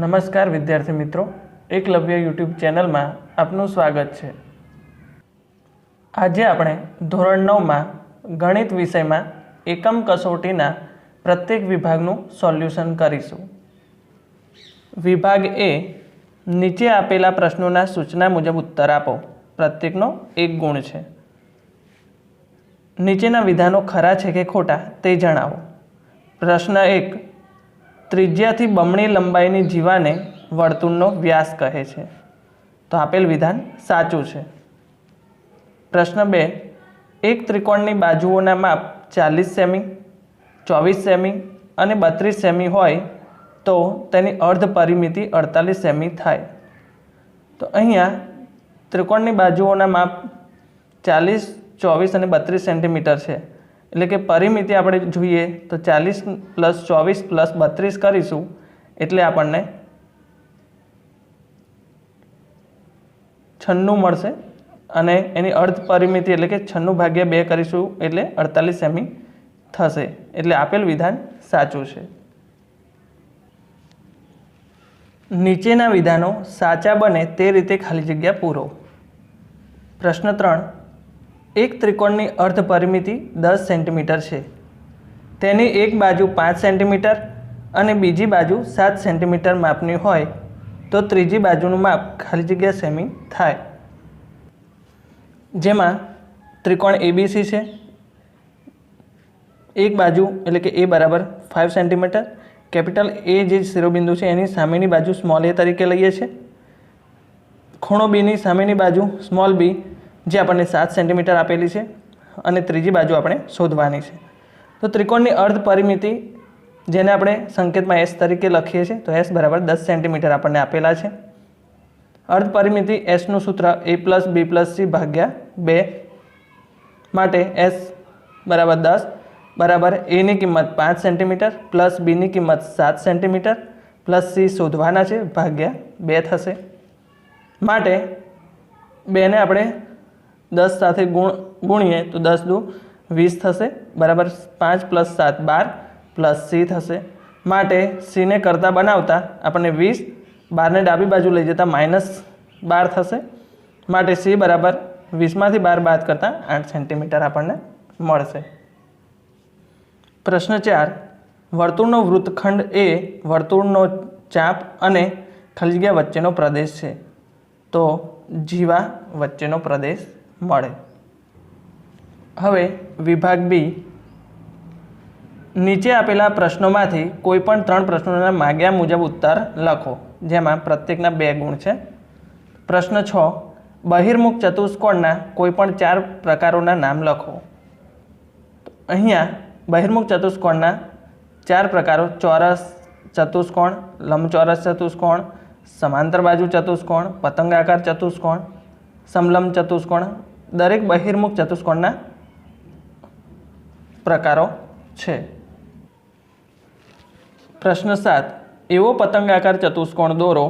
નમસ્કાર વિદ્યાર્થી મિત્રો, એકલવ્ય યુટ્યુબ ચેનલમાં આપનું સ્વાગત છે। આજે આપણે ધોરણ 9માં ગણિત વિષયમાં એકમ કસોટીના પ્રત્યેક વિભાગનું સોલ્યુશન કરીશું। વિભાગ એ, નીચે આપેલા પ્રશ્નોના સૂચના મુજબ ઉત્તર આપો। પ્રત્યેકનો 1 ગુણ છે। નીચેના વિધાનો ખરા છે કે ખોટા તે જણાવો। પ્રશ્ન 1, ત્રિજ્યાથી બમણી લંબાઈની જીવાને વર્તુળનો વ્યાસ કહે છે, તો આપેલ વિધાન સાચું છે। પ્રશ્ન 2, એક ત્રિકોણની બાજુઓના માપ 40 સેમી, 24 સેમી અને 32 સેમી હોય તો તેની અર્ધ પરિમિતિ 48 સેમી થાય। તો અહીંયા ત્રિકોણની બાજુઓના માપ 40, 24 અને 32 સેન્ટીમીટર છે, એટલે કે પરિમિતિ આપણે જોઈએ તો 40 + 24 + 32 કરીશું એટલે આપણને 96 મળશે અને એની અર્ધ પરિમિતિ એટલે કે 96/2 કરીશું એટલે 48 સેમી થશે। એટલે આપેલ વિધાન સાચું છે। નીચેના વિધાનો સાચા બને તે રીતે ખાલી જગ્યા પૂરો। પ્રશ્ન 3, એક ત્રિકોણની અર્ધ પરિમિતિ 10 સેન્ટીમીટર છે, તેની એક બાજુ 5 સેન્ટીમીટર અને બીજી બાજુ 7 સેન્ટીમીટર માપની હોય તો ત્રીજી બાજુનું માપ ખાલી જગ્યા સેમી થાય। જેમાં ત્રિકોણ ABC છે, એક બાજુ એટલે કે A બરાબર 5 સેન્ટીમીટર, કેપિટલ A જે શિરોબિંદુ છે એની સામેની બાજુ સ્મોલ a તરીકે લઈએ છીએ, ખૂણો બીની સામેની બાજુ સ્મોલ b જે આપણને 7 સેન્ટીમીટર આપેલી છે અને ત્રીજી બાજુ આપણે શોધવાની છે। તો ત્રિકોણની અર્ધ પરિમિતિ જેને આપણે સંકેતમાં S તરીકે લખીએ છીએ તો S બરાબર 10 સેન્ટીમીટર આપણને આપેલા છે। અર્ધ પરિમિતિ S નું સૂત્ર a + b + c ભાગ્યા 2 માટે S બરાબર 10 બરાબર a ની કિંમત 5 સેન્ટીમીટર પ્લસ b ની કિંમત 7 સેન્ટીમીટર પ્લસ c શોધવાના છે ભાગ્યા 2 થશે। માટે 2 ને આપણે 10 સાથે ગુણીએ તો 10 દુ 20 થશે બરાબર 5 + 7 12 પ્લસ c થશે। માટે c ને કરતા બનાવતા આપણને 20, 12 ને ડાબી બાજુ લઈ જતા -12 થશે। માટે c બરાબર 20 માંથી 12 બાદ કરતા 8 સેન્ટીમીટર આપણને મળશે। પ્રશ્ન 4, વર્તુળનો વૃત્તખંડ એ વર્તુળનો ચાપ અને ખાલી જગ્યા વચ્ચેનો પ્રદેશ છે, તો જીવા વચ્ચેનો પ્રદેશ મળે। હવે વિભાગ બી, નીચે આપેલા પ્રશ્નોમાંથી કોઈ પણ 3 પ્રશ્નોના માગ્યા મુજબ ઉત્તર લખો, જેમાં પ્રત્યેકના 2 ગુણ છે। પ્રશ્ન 6, બહિર્મુખ ચતુષ્કોણના કોઈ પણ 4 પ્રકારોના નામ લખો। તો અહીંયા બહિર્મુખ ચતુષ્કોણના 4 પ્રકારો ચોરસ ચતુષ્કોણ, લંબચોરસ ચતુષ્કોણ, સમાંતર બાજુ ચતુષ્કોણ, પતંગાકાર ચતુષ્કોણ, સમલંબ ચતુષ્કોણ, દરેક બહિર્મુખ ચતુષ્કોણના પ્રકારો છે। પ્રશ્ન 7, એવો પતંગાકાર ચતુષ્કોણ દોરો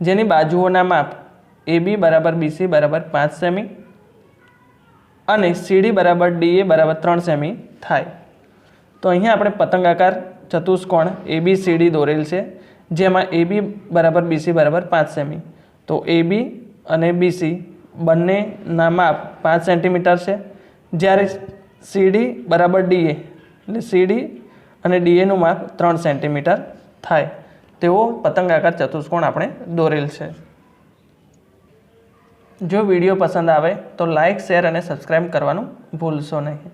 જેની બાજુઓના માપ AB બરાબર BC બરાબર 5 સેમી અને CD બરાબર DA બરાબર 3 સેમી થાય। તો અહીંયા આપણે પતંગાકાર ચતુષ્કોણ ABCD દોરેલ છે, જેમાં AB બરાબર BC બરાબર 5 સેમી, તો AB અને BC બંનેના માપ 5 સેન્ટીમીટર છે, જ્યારે CD બરાબર DA એટલે CD અને DA નું માપ 3 સેન્ટીમીટર થાય। તેવો પતંગાકાર ચતુષ્કોણ આપણે દોરેલ છે। જો વિડીયો પસંદ આવે તો લાઇક, શેર અને સબસ્ક્રાઈબ કરવાનું ભૂલશો નહીં।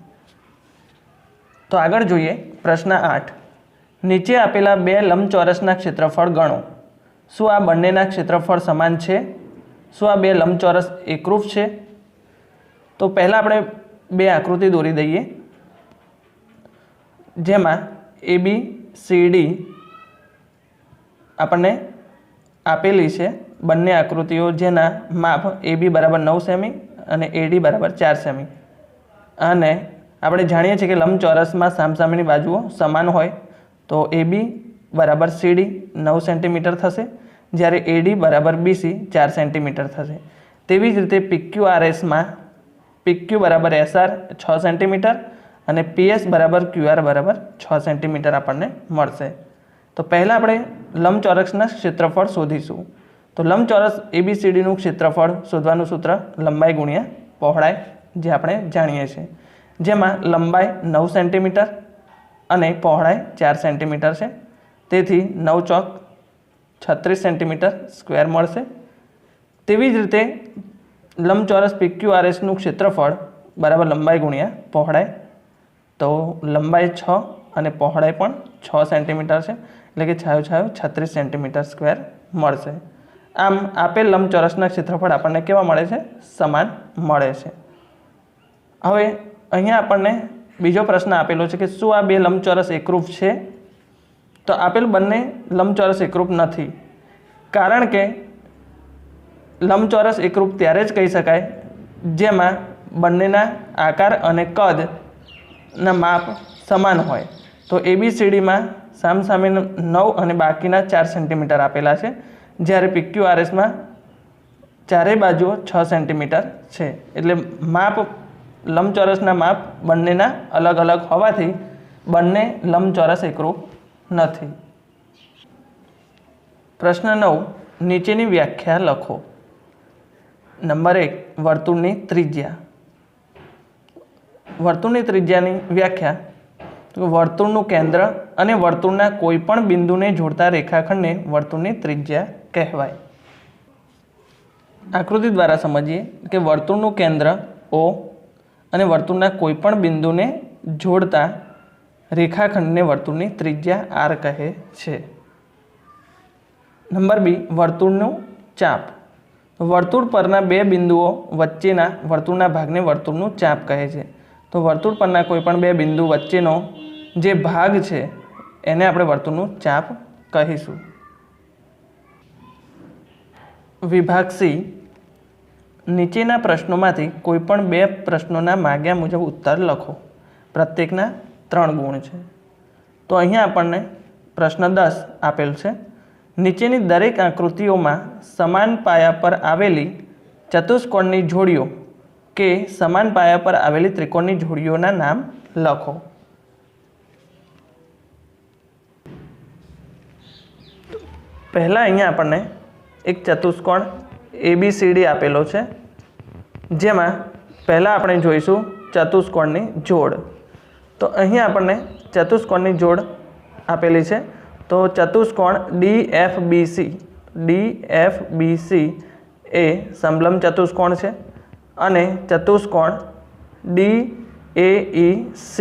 તો આગળ જોઈએ પ્રશ્ન 8, નીચે આપેલા 2 લંબચોરસના ક્ષેત્રફળ ગણો। શું આ બંનેના ક્ષેત્રફળ સમાન છે? શું આ 2 લંબચોરસ એકરૂપ છે? તો પહેલાં આપણે 2 આકૃતિ દોરી દઈએ, જેમાં ABCD આપણને આપેલી છે બંને આકૃતિઓ, જેના માપ AB બરાબર 9 સેમી અને AD બરાબર 4 સેમી, અને આપણે જાણીએ છીએ કે લંબચોરસમાં સામસામેની બાજુઓ સમાન હોય તો AB બરાબર CD 9 સેન્ટીમીટર થશે, જ્યારે AD બરાબર BC 4 સેન્ટીમીટર થશે। તેવી જ રીતે PQRSમાં PQ બરાબર SR 6 સેન્ટીમીટર અને PS બરાબર QR બરાબર 6 સેન્ટીમીટર આપણને મળશે। तो पहला આપણે લંબચોરસના ક્ષેત્રફળ શોધીશું। તો લંબચોરસ ABCDનું ક્ષેત્રફળ શોધવાનું સૂત્ર લંબાઈ ગુણ્યા પહોળાઈ, જે આપણે જાણીએ છીએ, જેમાં લંબાઈ 9 સેન્ટીમીટર અને પહોળાઈ 4 સેન્ટીમીટર છે, તેથી 9 ચોક 36 સેન્ટીમીટર સ્ક્વેર મળશે। તેવી જ રીતે લંબચોરસ PQRSનું ક્ષેત્રફળ બરાબર લંબાઈ ગુણ્યા પહોળાઈ, તો લંબાઈ 6 અને પહોળાઈ પણ 6 સેન્ટીમીટર છે, એટલે કે છાયું 36 સેન્ટીમીટર સ્ક્વેર મળશે। આમ આપેલ લંબચોરસના ક્ષેત્રફળ આપણને કેવા મળે છે? સમાન મળે છે। હવે અહીંયા આપણને બીજો પ્રશ્ન આપેલો છે કે શું આ બે લંબચોરસ એકરૂપ છે? તો આપેલ બંને લંબચોરસ એકરૂપ નથી, કારણ કે લંબચોરસ એકરૂપ ત્યારે જ કહી શકાય જેમાં બંનેના આકાર અને કદના માપ સમાન હોય। તો ABCDમાં સામસામે 9 અને બાકીના 4 સેન્ટીમીટર આપેલા છે, જ્યારે PQRSમાં ચારે બાજુઓ 6 સેન્ટીમીટર છે, એટલે માપ લંબચોરસના માપ બંનેના અલગ અલગ હોવાથી બંને લંબચોરસ એકરૂપ નથી। પ્રશ્ન 9, નીચેની વ્યાખ્યા લખો। નંબર 1, વર્તુળની ત્રિજ્યા। વર્તુળની ત્રિજ્યાની વ્યાખ્યા, તો વર્તુળનું કેન્દ્ર અને વર્તુળના કોઈપણ બિંદુને જોડતા રેખાખંડને વર્તુળની ત્રિજ્યા કહેવાય। આકૃતિ દ્વારા સમજીએ કે વર્તુળનું કેન્દ્ર O અને વર્તુળના કોઈપણ બિંદુને જોડતા રેખાખંડને વર્તુળની ત્રિજ્યા R કહે છે। નંબર 2, વર્તુળનું ચાપ। વર્તુળ પરના બે બિંદુઓ વચ્ચેના વર્તુળના ભાગને વર્તુળનું ચાપ કહે છે। તો વર્તુળ પરના કોઈપણ બે બિંદુ વચ્ચેનો જે ભાગ છે એને આપણે વર્તુળનું ચાપ કહીશું। વિભાગ C, નીચેના પ્રશ્નોમાંથી કોઈપણ બે પ્રશ્નોના માગ્યા મુજબ ઉત્તર લખો। પ્રત્યેકના 3 ગુણ છે। તો અહીંયા આપણને પ્રશ્ન 10 આપેલ છે। નીચેની દરેક આકૃતિઓમાં સમાન પાયા પર આવેલી ચતુષ્કોણની જોડીઓ કે સમાન પાયા પર આવેલી ત્રિકોણની જોડીઓના નામ લખો। પહેલા અહીંયા આપણને એક ચતુષ્કોણ ABCD આપેલો છે, જેમાં પહેલા આપણે જોઈશું ચતુષ્કોણની જોડ। તો અહીંયા આપણને ચતુષ્કોણની જોડ આપેલી છે। તો ચતુષ્કોણ DFBC એ સમલંબ ચતુષ્કોણ છે અને ચતુષ્કોણ DAEC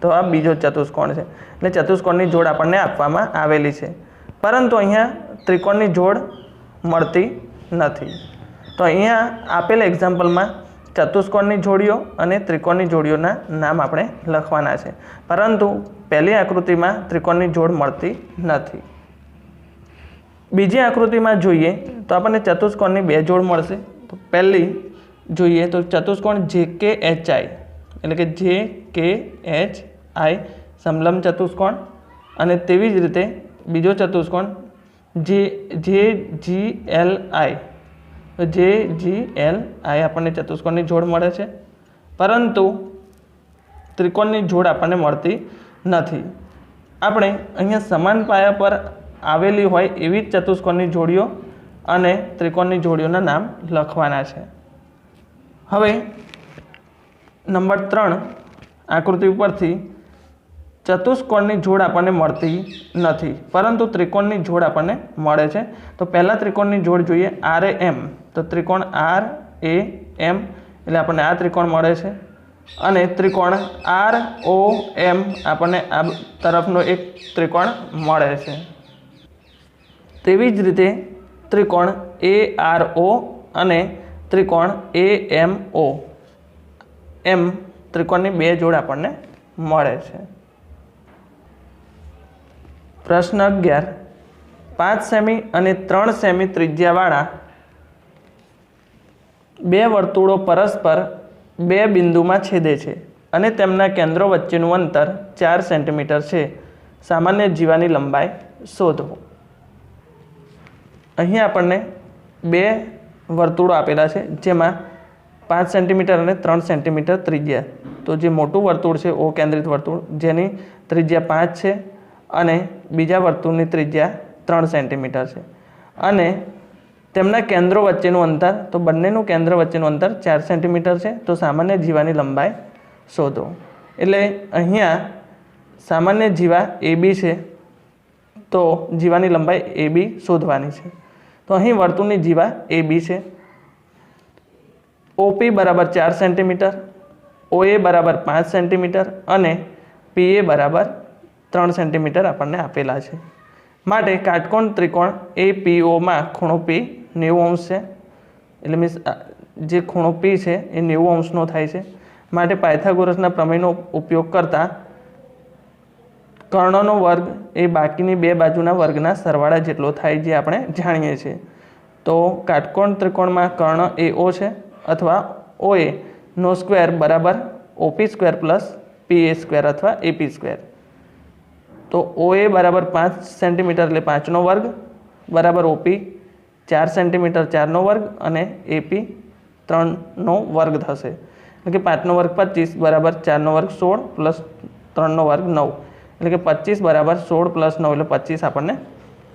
તો આ બીજો ચતુષ્કોણ છે, એટલે ચતુષ્કોણની જોડ આપણને આપવામાં આવેલી છે, પરંતુ અહીંયા ત્રિકોણની જોડ મળતી નથી। તો અહીંયા આપેલ એક્ઝામ્પલમાં ચતુષ્કોણની જોડીઓ અને ત્રિકોણની જોડીઓના નામ આપણે લખવાના છે, પરંતુ પહેલી આકૃતિમાં ત્રિકોણની જોડ મળતી નથી। બીજી આકૃતિમાં જોઈએ તો આપણને ચતુષ્કોણની બે જોડ મળશે। તો પહેલી જોઈએ તો ચતુષ્કોણ JKHI, એટલે કે JKHI સમલંબ ચતુષ્કોણ, અને તેવી જ રીતે બીજો ચતુષ્કોણ JGLI, તો JGLI આપણને ચતુષ્કોણની જોડ મળે છે, પરંતુ ત્રિકોણની જોડ આપણને મળતી નથી। આપણે અહીંયા સમાન પાયા પર આવેલી હોય એવી જ ચતુષ્કોણની જોડીઓ અને ત્રિકોણની જોડીઓના નામ લખવાના છે। હવે નંબર 3 આકૃતિ ઉપરથી ચતુષ્કોણની જોડ આપણને મળતી નથી, પરંતુ ત્રિકોણની જોડ આપણને મળે છે। તો પહેલા ત્રિકોણની જોડ જોઈએ RAM, તો ત્રિકોણ RAM એટલે આપણને આ ત્રિકોણ મળે છે, અને ત્રિકોણ ROM આપણને આ તરફનો એક ત્રિકોણ મળે છે। તેવી જ રીતે ત્રિકોણ ARO અને ત્રિકોણ AMO એમ ત્રિકોણની બે જોડ આપણને મળે છે। પ્રશ્ન 11, 5 સેમી અને 3 સેમી ત્રિજ્યાવાળા બે વર્તુળો પરસ્પર બે બિંદુમાં છેદે છે અને તેમના કેન્દ્રો વચ્ચેનું અંતર 4 સેન્ટીમીટર છે। સામાન્ય જીવાની લંબાઈ શોધો। અહીં આપણને બે વર્તુળો આપેલા છે, જેમાં 5 સેન્ટીમીટર અને 3 સેન્ટીમીટર ત્રિજ્યા। તો જે મોટું વર્તુળ છે O કેન્દ્રિત વર્તુળ, જેની ત્રિજ્યા 5 છે અને બીજા વર્તુળની ત્રિજ્યા 3 સેન્ટીમીટર છે અને તેમના કેન્દ્રો વચ્ચેનું અંતર, તો બંનેનું કેન્દ્ર વચ્ચેનું અંતર 4 સેન્ટીમીટર છે. તો સામાન્ય જીવાની લંબાઈ શોધો. એટલે અહીંયા સામાન્ય જીવા AB છે, તો જીવાની લંબાઈ AB શોધવાની છે. તો અહીં વર્તુળની જીવા AB છે. OP બરાબર 4 સેન્ટીમીટર, OA બરાબર 5 સેન્ટીમીટર અને PA બરાબર 3 સેન્ટીમીટર આપણને આપેલા છે. માટે કાટકોણ ત્રિકોણ APOમાં ખૂણો P 90° છે. એટલે મીન્સ જે ખૂણો P છે એ 90° થાય છે. માટે પાયથાગોરસના પ્રમેયનો ઉપયોગ કરતા કર્ણનો વર્ગ એ બાકીની બે બાજુના વર્ગના સરવાળા જેટલો થાય, જે આપણે જાણીએ છીએ. તો કાટકોણ ત્રિકોણમાં કર્ણ AO છે અથવા OA નો સ્ક્વેર બરાબર OP square plus PA square અથવા AP સ્ક્વેર. તો OA બરાબર 5 સેન્ટીમીટર એટલે 5નો વર્ગ બરાબર OP 4 સેન્ટીમીટર 4નો વર્ગ અને AP 3નો વર્ગ થશે. એટલે કે 5નો વર્ગ 25 બરાબર 4નો વર્ગ 16 પ્લસ 3નો વર્ગ 9. એટલે કે 25 બરાબર 16 પ્લસ 9 એટલે 25 આપણને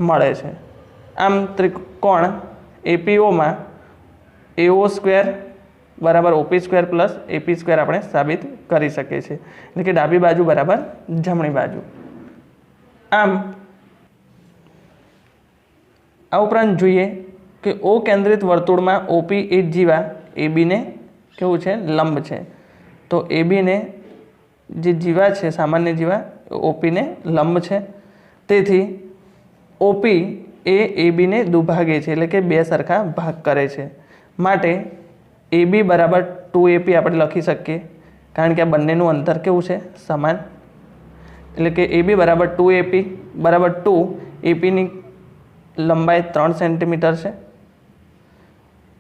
મળે છે. આમ ત્રિકોણ APOમાં AO સ્ક્વેર બરાબર OP square plus AP square આપણે સાબિત કરી શકીએ છીએ. એટલે કે ડાબી બાજુ બરાબર જમણી બાજુ. આમ આ ઉપરાંત જોઈએ કે O કેન્દ્રિત વર્તુળમાં OP એ જીવા AB ને કેવું છે, લંબ છે. તો AB ને જે જીવા છે સામાન્ય જીવા OP ને લંબ છે. તેથી OP એ AB ને દુભાગે છે, એટલે કે બે સરખા ભાગ કરે છે. માટે AB બરાબર 2AP આપણે લખી શકીએ, કારણ કે આ બંનેનું અંતર કેવું છે, સમાન. એટલે કે AB બરાબર 2AP બરાબર 2, APની લંબાઈ 3 સેન્ટીમીટર છે,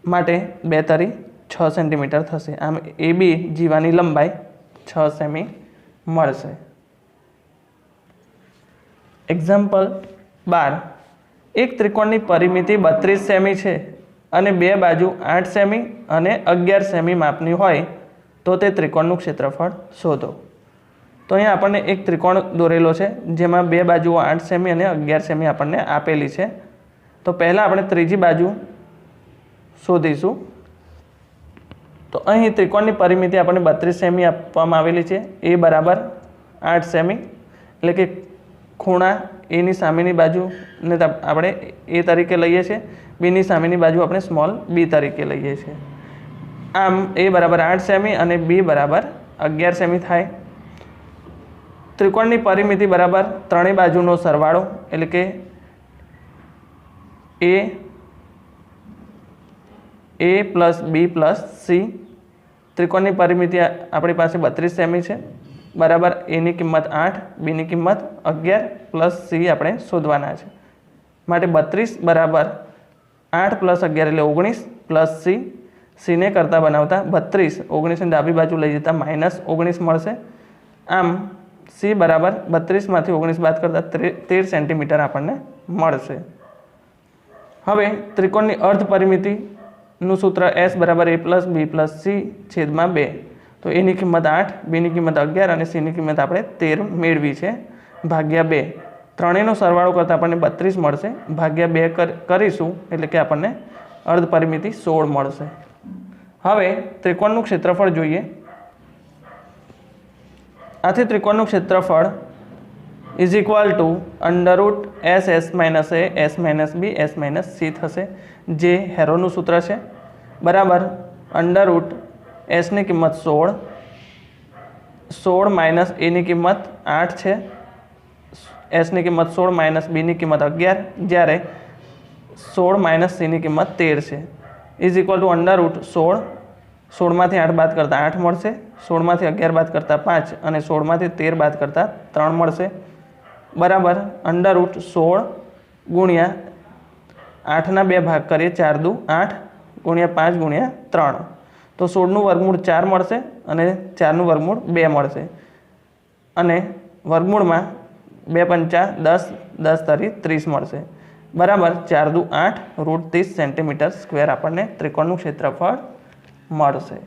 માટે 2 તરી 6 સેન્ટીમીટર થશે. આમ AB જીવાની લંબાઈ 6 સેમી મળશે. એક્ઝામ્પલ 12. એક ત્રિકોણની પરિમિતિ 32 સેમી છે અને બે બાજુ 8 સેમી અને 11 સેમી માપની હોય તો તે ત્રિકોણનું ક્ષેત્રફળ શોધો. તો અહીંયા આપણને એક ત્રિકોણ દોરેલો છે, જેમાં બે બાજુઓ 8 સેમી અને 11 સેમી આપણને આપેલી છે. તો પહેલાં આપણે ત્રીજી બાજુ શોધીશું. તો અહીં ત્રિકોણની પરિમિતિ આપણને 32 સેમી આપવામાં આવેલી છે. એ બરાબર 8 સેમી, એટલે કે ખૂણા એની સામેની બાજુને આપણે એ તરીકે લઈએ છીએ, બીની સામેની બાજુ આપણે સ્મોલ બી તરીકે લઈએ છીએ. આમ એ બરાબર 8 સેમી અને બી બરાબર 11 સેમી થાય. ત્રિકોણની પરિમિતિ બરાબર ત્રણેય બાજુનો સરવાળો, એટલે કે એ પ્લસ બી પ્લસ સી. ત્રિકોણની પરિમિતિ આપણી પાસે 32 સેમી છે, બરાબર એની કિંમત 8, બીની કિંમત 11 પ્લસ સી આપણે શોધવાના છે. માટે 32 બરાબર 8 પ્લસ 11 એટલે 19 પ્લસ સી. સીને કરતાં બનાવતા 32, 19ની ડાબી બાજુ લઈ જતા -19 મળશે. આમ સી બરાબર 32માંથી 19 બાદ કરતાં 13 સેન્ટીમીટર આપણને મળશે. હવે ત્રિકોણની અર્ધ પરિમિતિનું સૂત્ર S બરાબર A plus B plus C છેદમાં 2. તો એની કિંમત 8, બીની કિંમત 11 અને સીની કિંમત આપણે 13 મેળવી છે, ભાગ્યા 2. ત્રણેયનો સરવાળો કરતાં આપણને 32 મળશે, ભાગ્યા 2 કરીશું એટલે કે આપણને અર્ધ પરિમિતિ 16 મળશે. હવે ત્રિકોણનું ક્ષેત્રફળ જોઈએ. આથી ત્રિકોણનું ક્ષેત્રફળ is equal to under root SS minus A S minus B S minus C થશે, જે હેરોનું સૂત્ર છે. બરાબર અંડરરૂટ એસની કિંમત 16 માઇનસ એની કિંમત 8 છે, એસની કિંમત 16 માઇનસ બીની કિંમત 11, જ્યારે 16 માઇનસ સીની કિંમત 13 છે. ઇઝ ઇક્વલ ટુ અંડરરૂટ 16માંથી 8 બાદ કરતાં 8 મળશે, 16માંથી 11 બાદ કરતાં 5 અને 16માંથી 13 બાદ કરતાં 3 મળશે. બરાબર અંડરરૂટ 16 ગુણ્યા 8ના 2 ભાગ કરીએ, 4 દુ 8 ગુણ્યા 5 ગુણ્યા 3. તો 16નું વર્ગમૂળ 4 મળશે અને 4નું વર્ગમૂળ 2 મળશે. અને વર્ગમૂળમાં 2 પંચા 10, 10 તરી 30 મળશે. બરાબર 4 દુ 8 રૂટ 30 સેન્ટીમીટર સ્ક્વેર આપણને ત્રિકોણનું ક્ષેત્રફળ મળશે.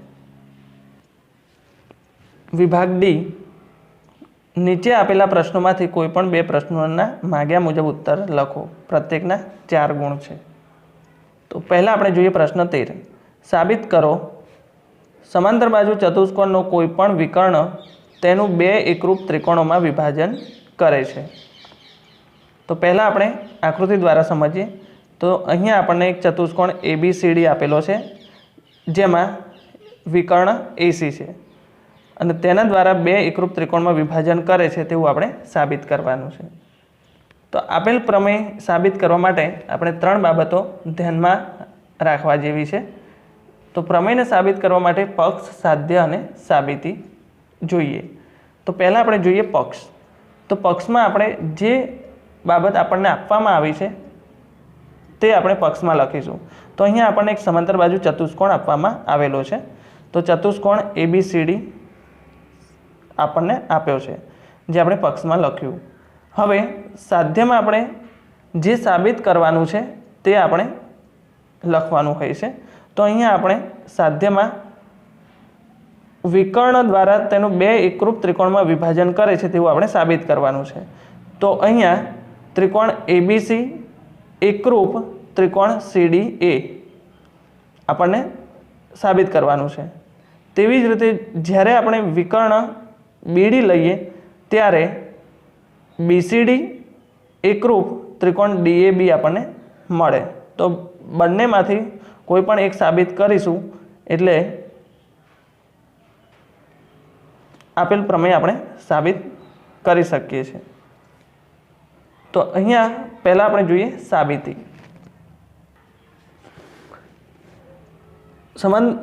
વિભાગ ડી. નીચે આપેલા પ્રશ્નોમાંથી કોઈ પણ 2 પ્રશ્નોના માંગ્યા મુજબ ઉત્તર લખો. પ્રત્યેકના 4 ગુણ છે. તો પહેલાં આપણે જોઈએ પ્રશ્ન 13. સાબિત કરો સમાંતર બાજુ ચતુષ્કોણનો કોઈ પણ વિકર્ણ તેનું 2 એકરૂપ ત્રિકોણોમાં વિભાજન કરે છે. તો પહેલાં આપણે આકૃતિ દ્વારા સમજીએ. તો અહીંયા આપણને એક ચતુષ્કોણ ABCD આપેલો છે, જેમાં વિકર્ણ AC છે અને તેના દ્વારા 2 એકરૂપ ત્રિકોણમાં વિભાજન કરે છે તેવું આપણે સાબિત કરવાનું છે. તો આપેલ પ્રમેય સાબિત કરવા માટે આપણે 3 બાબતો ધ્યાનમાં રાખવા જેવી છે. તો પ્રમેયને સાબિત કરવા માટે પક્ષ, સાધ્ય અને સાબિતી જોઈએ. તો પહેલાં આપણે જોઈએ પક્ષ. તો પક્ષમાં આપણે જે બાબત આપણને આપવામાં આવી છે તે આપણે પક્ષમાં લખીશું. તો અહીંયા આપણને એક સમાંતર બાજુ ચતુષ્કોણ આપવામાં આવેલો છે. તો ચતુષ્કોણ ABCD આપણને આપ્યો છે, જે આપણે પક્ષમાં લખ્યું. હવે સાધ્યમાં આપણે જે સાબિત કરવાનું છે તે આપણે લખવાનું હોય છે. તો અહીંયા આપણે સાધ્યમાં વિકર્ણ દ્વારા તેનું 2 એકરૂપ ત્રિકોણમાં વિભાજન કરે છે તેવું આપણે સાબિત કરવાનું છે. તો અહીંયા ત્રિકોણ ABC એકરૂપ ત્રિકોણ CDA આપણને સાબિત કરવાનું છે. તેવી જ રીતે જ્યારે આપણે વિકર્ણ BD લઈએ ત્યારે BCD એકરૂપ ત્રિકોણ DAB આપણને મળે. તો બંનેમાંથી કોઈ પણ એક સાબિત કરીશું એટલે આપેલ પ્રમેય આપણે સાબિત કરી શકીએ છીએ. તો અહીંયા પહેલાં આપણે જોઈએ સાબિતી.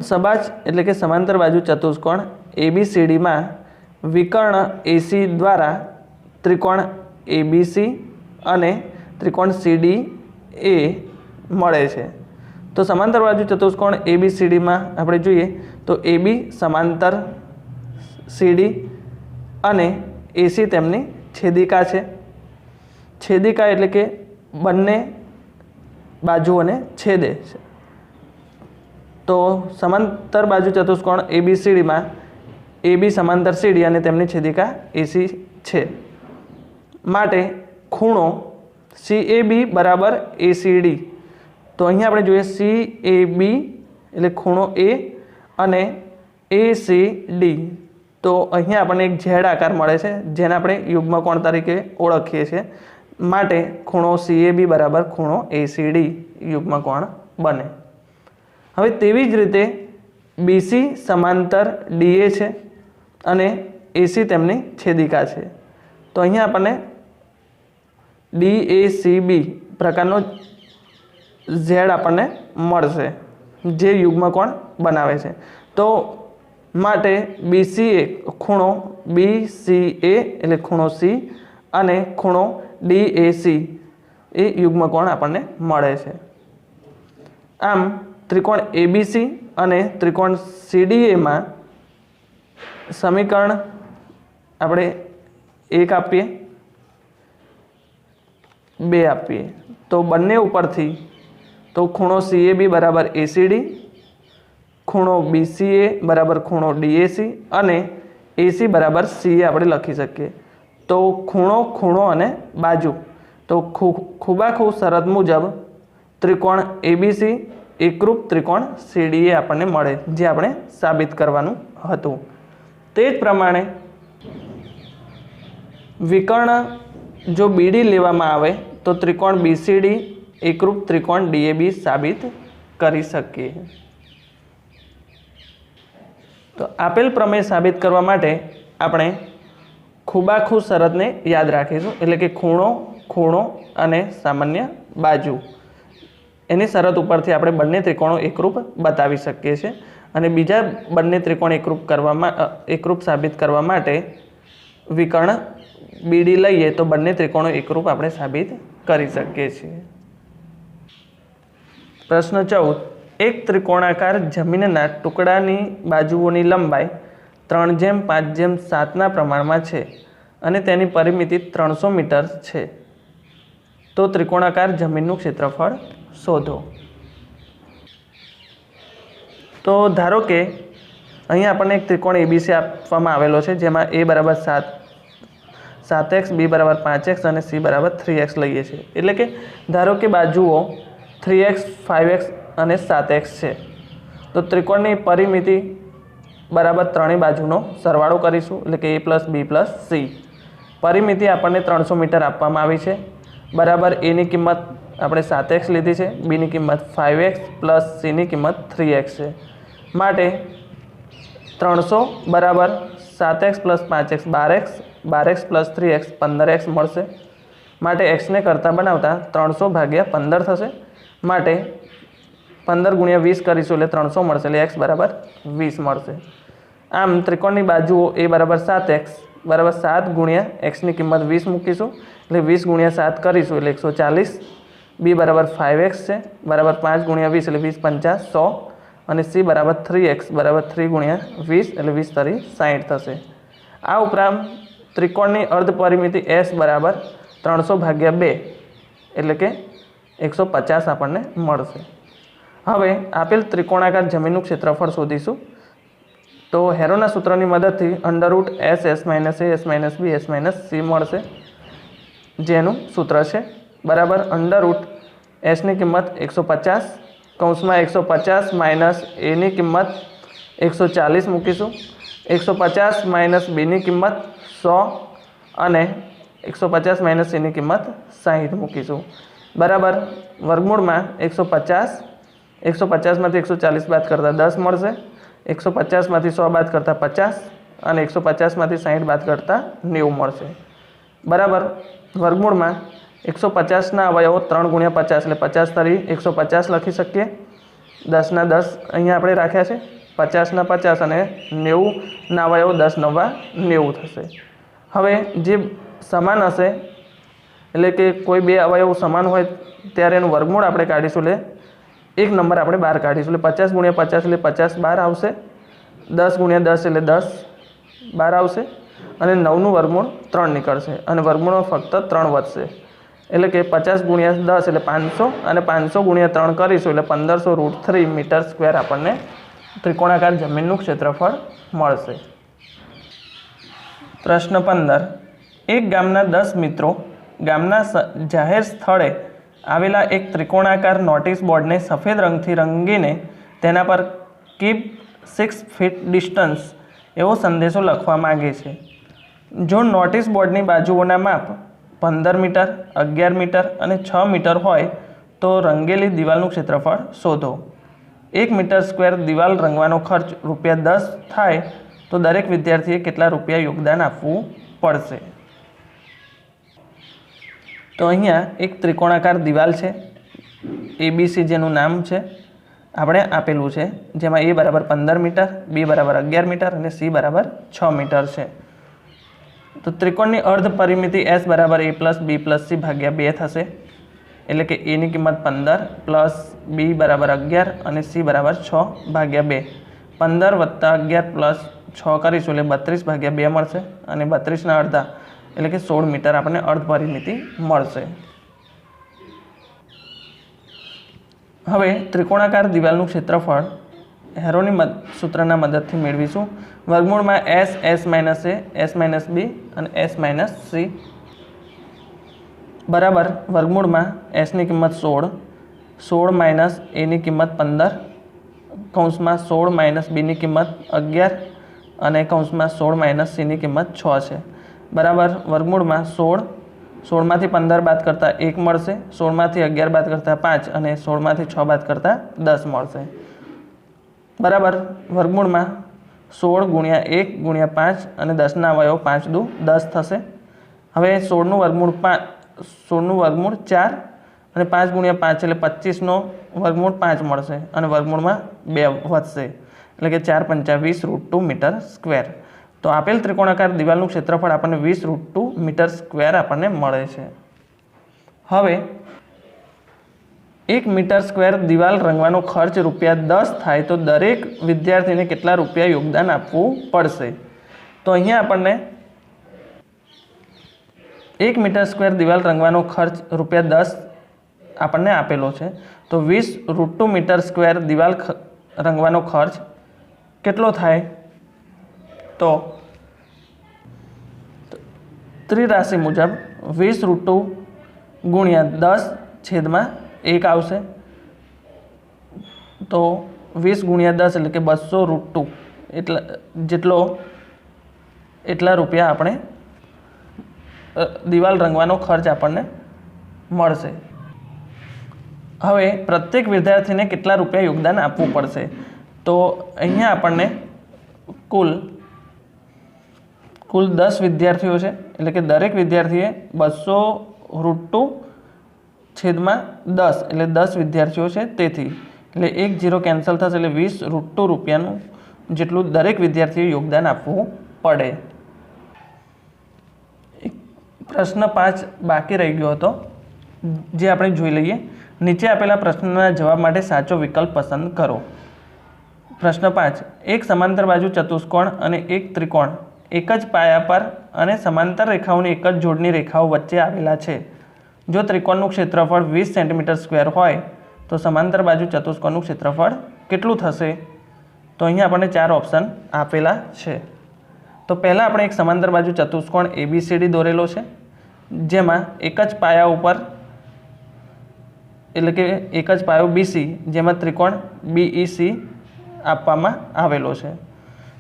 સબાજ એટલે કે સમાંતર બાજુ ચતુષ્કોણ ABCDમાં વિકર્ણ AC દ્વારા ત્રિકોણ ABC અને ત્રિકોણ CDA મળે છે. તો સમાંતર બાજુ ચતુષ્કોણ ABCDમાં આપણે જોઈએ તો AB સમાંતર CD અને AC તેમની છેદિકા છે. છેદિકા એટલે કે બંને બાજુઓને છેદે છે. તો સમાંતર બાજુ ચતુષ્કોણ ABCDમાં AB સમાંતર CD અને તેમની છેદિકા AC છે. માટે ખૂણો CAB બરાબર ACD. તો અહીંયા આપણે જોઈએ CAB એટલે ખૂણો A અને ACD. તો અહીંયા આપણને એક ઝેડ આકાર મળે છે, જેને આપણે યુગ્મકોણ તરીકે ઓળખીએ છીએ. માટે ખૂણો CAB બરાબર ખૂણો ACD યુગ્મકોણ બને. હવે તેવી જ રીતે BC સમાંતર DA છે અને AC તેમની છેદિકા છે. તો અહીંયા આપણને DACB પ્રકારનો ઝેડ આપણને મળશે, જે યુગ્મકોણ બનાવે છે. તો માટે BCA ખૂણો BCA એટલે ખૂણો C અને ખૂણો DAC એ યુગ્મકોણ આપણને મળે છે. આમ ત્રિકોણ ABC અને ત્રિકોણ CDAમાં સમીકરણ આપણે 1 આપીએ, 2 આપીએ. તો બંને ઉપરથી તો ખૂણો CAB બરાબર ACD, ખૂણો BCA બરાબર ખૂણો DAC અને AC બરાબર CA આપણે લખી શકીએ. તો ખૂણો અને બાજુ. તો ખૂબાખૂબ શરત મુજબ ત્રિકોણ ABC એકરૂપ ત્રિકોણ CDA આપણને મળે, જે આપણે સાબિત કરવાનું હતું. તે જ પ્રમાણે વિકર્ણ જો BD લેવામાં આવે તો ત્રિકોણ BCD એકરૂપ ત્રિકોણ DAB સાબિત કરી શકીએ. તો આપેલ પ્રમેય સાબિત કરવા માટે આપણે ખૂબાખૂબ શરતને યાદ રાખીશું, એટલે કે ખૂણો અને સામાન્ય બાજુ. એની શરત ઉપરથી આપણે બંને ત્રિકોણો એકરૂપ બતાવી શકીએ છીએ. અને બીજા બંને ત્રિકોણ એકરૂપ સાબિત કરવા માટે વિકર્ણ BD લઈએ તો બંને ત્રિકોણો એકરૂપ આપણે સાબિત કરી શકીએ છીએ. પ્રશ્ન 14. એક ત્રિકોણાકાર જમીનના ટુકડાની બાજુઓની લંબાઈ 3:5:7 પ્રમાણમાં છે અને તેની પરિમિતિ 300 મીટર છે. તો ત્રિકોણાકાર જમીનનું ક્ષેત્રફળ શોધો. તો ધારો કે અહીંયા આપણને એક ત્રિકોણ ABC આપવામાં આવેલો છે, જેમાં A બરાબર 7 7x, b બરાબર 5x અને c બરાબર 3x લઈએ છીએ। એટલે કે ધારો કે બાજુઓ 3x, 5x અને 7x છે, તો ત્રિકોણની પરિમિતિ બરાબર ત્રણેય બાજુનો સરવાળો કરીશું, એટલે કે a + b + c। પરિમિતિ આપણને 300 મીટર આપવામાં આવી છે, બરાબર a ની કિંમત આપણે 7x લીધી છે, b ની કિંમત 5x પ્લસ c ની કિંમત 3x છે। માટે 300 બરાબર 7x + 5x 12x, 12x + 3x 15x મળશે। માટે x ને કરતાં બનાવતા 300 ભાગ્યા 15 થશે। માટે 15 × 20 કરીશું એટલે 300 મળશે, એટલે x બરાબર 20 મળશે। આમ ત્રિકોણની બાજુઓ a બરાબર 7x બરાબર 7 × x ની કિંમત 20 મૂકીશું, એટલે 20 × 7 કરીશું એટલે 140। b બરાબર 5x છે, બરાબર 5 × 20 એટલે 20 × 50 100 અને c બરાબર 3x બરાબર 3 × 20 એટલે 20 × 60 થશે। આ ઉપરાંત ત્રિકોણની અર્ધ પરિમિતિ s બરાબર 300 ભાગ્યા 2 એટલે કે 150 આપણને મળશે। હવે આપેલ ત્રિકોણાકાર જમીનનું ક્ષેત્રફળ શોધીશું। તો હેરોના સૂત્રની મદદથી √s s - a s - b s - c મળશે, જેનું સૂત્ર છે બરાબર √s ની કિંમત 150 કૌંસમાં 150 માઇનસ a ની કિંમત 140 મૂકીશું, 150 માઇનસ b ની કિંમત 100 અને 150 માઇનસ c ની કિંમત 60 મૂકીશું, બરાબર વર્ગમૂળમાં 150 માંથી 140 બાદ કરતાં 10 મળશે, 150 માંથી 100 બાદ કરતાં 50 અને 150 માંથી 60 બાદ કરતાં 90 મળશે, બરાબર વર્ગમૂળમાં 150ના અવયવો 3 × 50 એટલે 50 તરી 150 લખી શકીએ। 10ના 10 અહીંયા આપણે રાખ્યા છે, 50ના 50 અને 90ના અવયવો 10 × 9 = 90 થશે। હવે જે સમાન હશે એટલે કે કોઈ બે અવયવ સમાન હોય ત્યારે એનું વર્ગમૂળ આપણે કાઢીશું, એટલે એક નંબર આપણે બહાર કાઢીશું, એટલે 50 × 50 એટલે 50 બહાર આવશે, 10 × 10 એટલે 10 બહાર આવશે અને 9નું વર્ગમૂળ 3 નીકળશે અને વર્ગમૂળમાં ફક્ત 3 વધશે, એટલે કે 50 × 10 એટલે 500 અને 500 × 3 કરીશું એટલે 1500√3 મીટર સ્ક્વેર આપણને ત્રિકોણાકાર જમીનનું ક્ષેત્રફળ મળશે। પ્રશ્ન 15, એક ગામના 10 મિત્રો ગામના જાહેર સ્થળે આવેલા એક ત્રિકોણાકાર નોટિસ બોર્ડને સફેદ રંગથી રંગીને તેના પર કીપ 6 ફીટ ડિસ્ટન્સ એવો સંદેશો લખવા માંગે છે। જો નોટિસ બોર્ડની બાજુઓના માપ 15 મીટર, 11 મીટર અને 6 મીટર હોય તો રંગેલી દિવાલનું ક્ષેત્રફળ શોધો। 1 મીટર સ્ક્વેર દિવાલ રંગવાનો ખર્ચ ₹10 થાય તો દરેક વિદ્યાર્થીએ કેટલા રૂપિયા યોગદાન આપવું પડશે? તો અહીંયા એક ત્રિકોણાકાર દિવાલ છે, ABC જેનું નામ છે આપણે આપેલું છે, જેમાં a બરાબર 15 મીટર, b બરાબર 11 મીટર અને c બરાબર 6 મીટર છે। તો ત્રિકોણની અર્ધ પરિમિતિ s બરાબર a + b + c ભાગ્યા 2 થશે, એટલે કે a ની કિંમત 15 પ્લસ b બરાબર 11 અને c બરાબર 6 ભાગ્યા 2, 15 + 11 પ્લસ 6 કરીશું એટલે 32 ભાગ્યા 2 મળશે અને 32ના અડધા એટલે કે 16 મીટર આપણને અર્ધ પરિમિતિ મળશે। હવે ત્રિકોણાકાર દિવાલનું ક્ષેત્રફળ હેરોની સૂત્રના મદદથી મેળવીશું। વર્ગમૂળમાં s s - a s - b અને s - c બરાબર વર્ગમૂળમાં s ની કિંમત 16, 16 માઇનસ a ની કિંમત 15 કૌંસમાં 16 માઇનસ b ની કિંમત 11 અને કૌંસમાં 16 માઇનસ c ની કિંમત 6 છે, બરાબર વર્ગમૂળમાં 16, 16માંથી 15 બાદ કરતાં 1 મળશે, 16માંથી 11 બાદ કરતાં 5 અને 16માંથી 6 બાદ કરતાં 10 મળશે, બરાબર વર્ગમૂળમાં 16 × 1 × 5 અને 10ના અવયવ 5 × 10 થશે। હવે 16નું વર્ગમૂળ 4 અને 5 × 5 એટલે 25નો વર્ગમૂળ 5 મળશે અને વર્ગમૂળમાં 2 વધશે, એટલે કે 4 × 5 = 20√2 મીટર સ્ક્વેર। તો આપેલ ત્રિકોણાકાર દિવાલનું ક્ષેત્રફળ આપણને 20√2 મીટર સ્ક્વેર આપણને મળે છે। હવે 1 મીટર સ્ક્વેર દિવાલ રંગવાનો ખર્ચ ₹10 થાય તો દરેક વિદ્યાર્થીને કેટલા રૂપિયા યોગદાન આપવું પડશે? તો અહીંયા આપણને 1 મીટર સ્ક્વેર દિવાલ રંગવાનો ખર્ચ ₹10 આપણને આપેલો છે, તો 20√2 મીટર સ્ક્વેર દિવાલ રંગવાનો ખર્ચ કેટલો થાય? તો ત્રિરાશિ મુજબ 20√2 ગુણ્યા 10/1 આવશે। તો 20 ગુણ્યા 10 એટલે કે 200√2 એટલા રૂપિયા આપણે દિવાલ રંગવાનો ખર્ચ આપણને મળશે। હવે પ્રત્યેક વિદ્યાર્થીને કેટલા રૂપિયા યોગદાન આપવું પડશે? તો અહીંયા આપણને કુલ 10 વિદ્યાર્થીઓ છે, એટલે કે દરેક વિદ્યાર્થીએ 200√2/10 એટલે 10 વિદ્યાર્થીઓ છે, તેથી એટલે 1 0 કેન્સલ થશે, એટલે 20√2 રૂપિયાનું જેટલું દરેક વિદ્યાર્થીએ યોગદાન આપવું પડે। પ્રશ્ન 5 બાકી રહી ગયો હતો, જે આપણે જોઈ લઈએ। નીચે આપેલા પ્રશ્નના જવાબ માટે સાચો વિકલ્પ પસંદ કરો। પ્રશ્ન 5, એક સમાંતર બાજુ ચતુષ્કોણ અને એક ત્રિકોણ એક જ પાયા પર અને સમાંતર રેખાઓની એક જ જોડની રેખાઓ વચ્ચે આવેલા છે। જો ત્રિકોણનું ક્ષેત્રફળ 20 સેન્ટીમીટર સ્ક્વેર હોય તો સમાંતર બાજુ ચતુષ્કોણનું ક્ષેત્રફળ કેટલું થશે? તો અહીંયા આપણને 4 ઓપ્શન આપેલા છે। તો પહેલાં આપણે એક સમાંતર બાજુ ચતુષ્કોણ ABCD દોરેલો છે, જેમાં એક જ પાયા ઉપર એટલે કે એક જ પાયો BC, જેમાં ત્રિકોણ BEC આપવામાં આવેલો છે।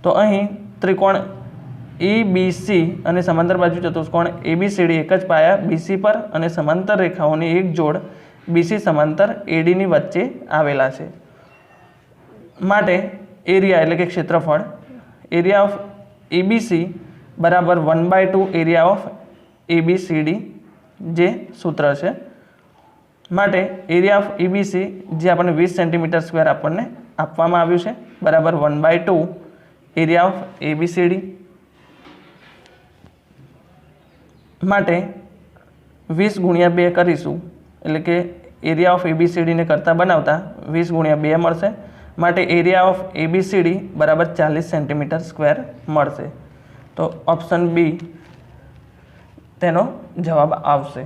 તો અહીં ત્રિકોણ EBC અને સમાંતર બાજુ ચતુષ્કોણ ABCD એક જ પાયા BC પર અને સમાંતર રેખાઓની એક જોડ BC સમાંતર ADની વચ્ચે આવેલા છે। માટે એરિયા એટલે કે ક્ષેત્રફળ એરિયા ઓફ ABC બરાબર 1/2 એરિયા ઓફ ABCD જે સૂત્ર છે। માટે એરિયા ઓફ EBC જે આપણને 20 સેન્ટીમીટર સ્ક્વેર આપણને આપવામાં આવ્યું છે બરાબર 1/2 એરિયા ઓફ ABCD। માટે 20 ગુણ્યા 2 કરીશું, એટલે કે એરિયા ઓફ ABCDને કરતાં બનાવતા 20 ગુણ્યા 2 મળશે। માટે એરિયા ઓફ ABCD બરાબર 40 સેન્ટીમીટર સ્ક્વેર મળશે। તો ઓપ્શન બી તેનો જવાબ આવશે।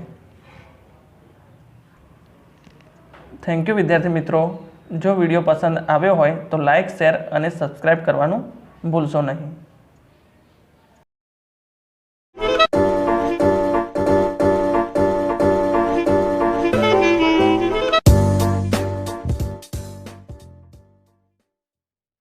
થેન્ક યુ વિદ્યાર્થી મિત્રો। જો વિડીયો પસંદ આવ્યો હોય તો લાઇક, શેર અને સબસ્ક્રાઈબ કરવાનું ભૂલશો નહીં।